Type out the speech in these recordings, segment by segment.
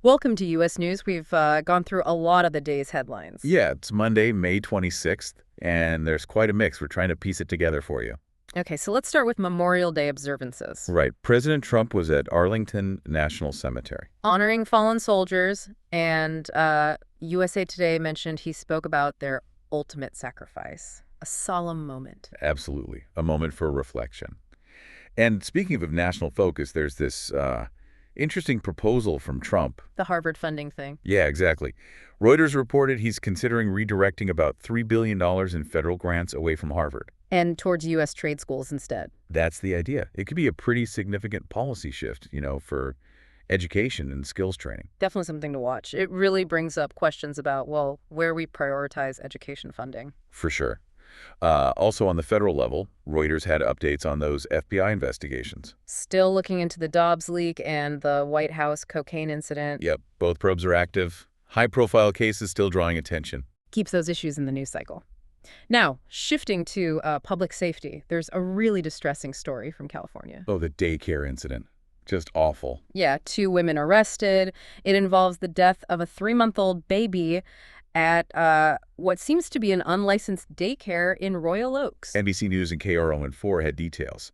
Welcome to U.S. News. We've gone through a lot of the day's headlines. Yeah, it's Monday, May 26th, and there's quite a mix. We're trying to piece it together for you. Okay, so let's start with Memorial Day observances. Right. President Trump was at Arlington National Cemetery. Honoring fallen soldiers, and USA Today mentioned he spoke about their ultimate sacrifice. A solemn moment. Absolutely. A moment for reflection. And speaking of national focus, there's this interesting proposal from Trump. The Harvard funding thing. Yeah, exactly. Reuters reported he's considering redirecting about $3 billion in federal grants away from Harvard. And towards U.S. trade schools instead. That's the idea. It could be a pretty significant policy shift, for education and skills training. Definitely something to watch. It really brings up questions about, well, where we prioritize education funding. For sure. Also on the federal level, Reuters had updates on those FBI investigations. Still looking into the Dobbs leak and the White House cocaine incident. Yep, both probes are active. High-profile cases still drawing attention. Keeps those issues in the news cycle. Now, shifting to public safety, there's a really distressing story from California. Oh, the daycare incident. Just awful. Yeah, 2 women arrested. It involves the death of a 3-month-old baby at what seems to be an unlicensed daycare in Royal Oaks. NBC News and KRON4 had details.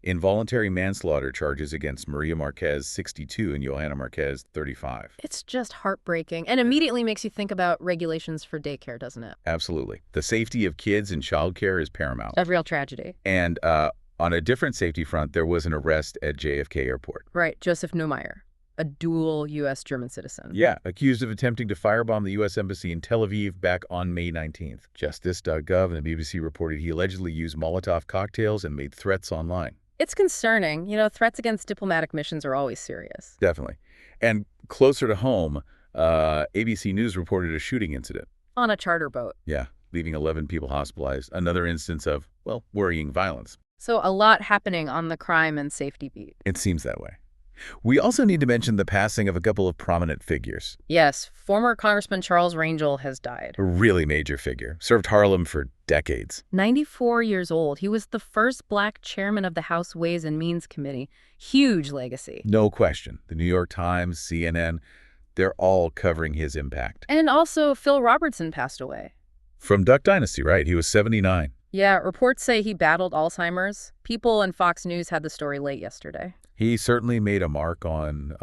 Involuntary manslaughter charges against Maria Marquez, 62, and Johanna Marquez, 35. It's just heartbreaking and immediately makes you think about regulations for daycare, doesn't it? Absolutely. The safety of kids in childcare is paramount. A real tragedy. And on a different safety front, there was an arrest at JFK Airport. Right, Joseph Neumeyer, a dual U.S.-German citizen. Yeah, accused of attempting to firebomb the U.S. Embassy in Tel Aviv back on May 19th. Justice.gov and the BBC reported he allegedly used Molotov cocktails and made threats online. It's concerning. Threats against diplomatic missions are always serious. Definitely. And closer to home, ABC News reported a shooting incident. On a charter boat. Yeah, leaving 11 people hospitalized. Another instance of, well, worrying violence. So a lot happening on the crime and safety beat. It seems that way. We also need to mention the passing of a couple of prominent figures. Yes, former Congressman Charles Rangel has died. A really major figure. Served Harlem for decades. 94 years old. He was the first Black chairman of the House Ways and Means Committee. Huge legacy. No question. The New York Times, CNN, they're all covering his impact. And also Phil Robertson passed away. From Duck Dynasty, right? He was 79. Yeah, reports say he battled Alzheimer's. People and Fox News had the story late yesterday. He certainly made a mark on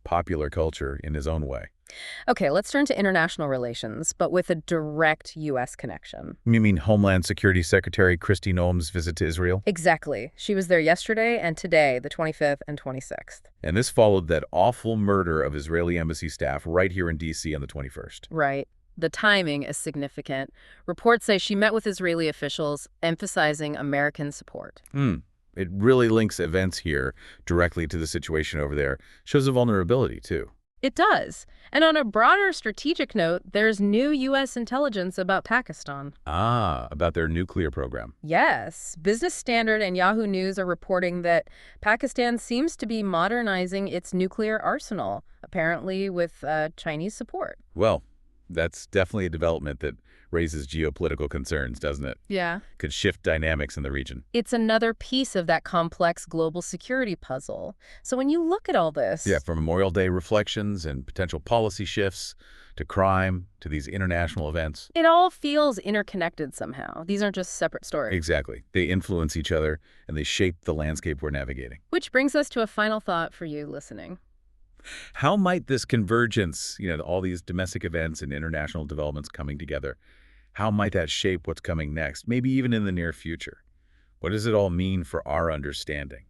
popular culture in his own way. Okay, let's turn to international relations, but with a direct U.S. connection. You mean Homeland Security Secretary Kristi Noem's visit to Israel? Exactly. She was there yesterday and today, the 25th and 26th. And this followed that awful murder of Israeli embassy staff right here in D.C. on the 21st. Right. The timing is significant. Reports say she met with Israeli officials, emphasizing American support. It really links events here directly to the situation over there. Shows a vulnerability, too. It does. And on a broader strategic note, there's new U.S. intelligence about Pakistan. Ah, about their nuclear program. Yes. Business Standard and Yahoo News are reporting that Pakistan seems to be modernizing its nuclear arsenal, apparently with Chinese support. Well, that's definitely a development that raises geopolitical concerns, doesn't it? Yeah. Could shift dynamics in the region. It's another piece of that complex global security puzzle. So when you look at all this... Yeah, from Memorial Day reflections and potential policy shifts to crime to these international events. It all feels interconnected somehow. These aren't just separate stories. Exactly. They influence each other and they shape the landscape we're navigating. Which brings us to a final thought for you listening. How might this convergence, all these domestic events and international developments coming together, how might that shape what's coming next, maybe even in the near future? What does it all mean for our understanding?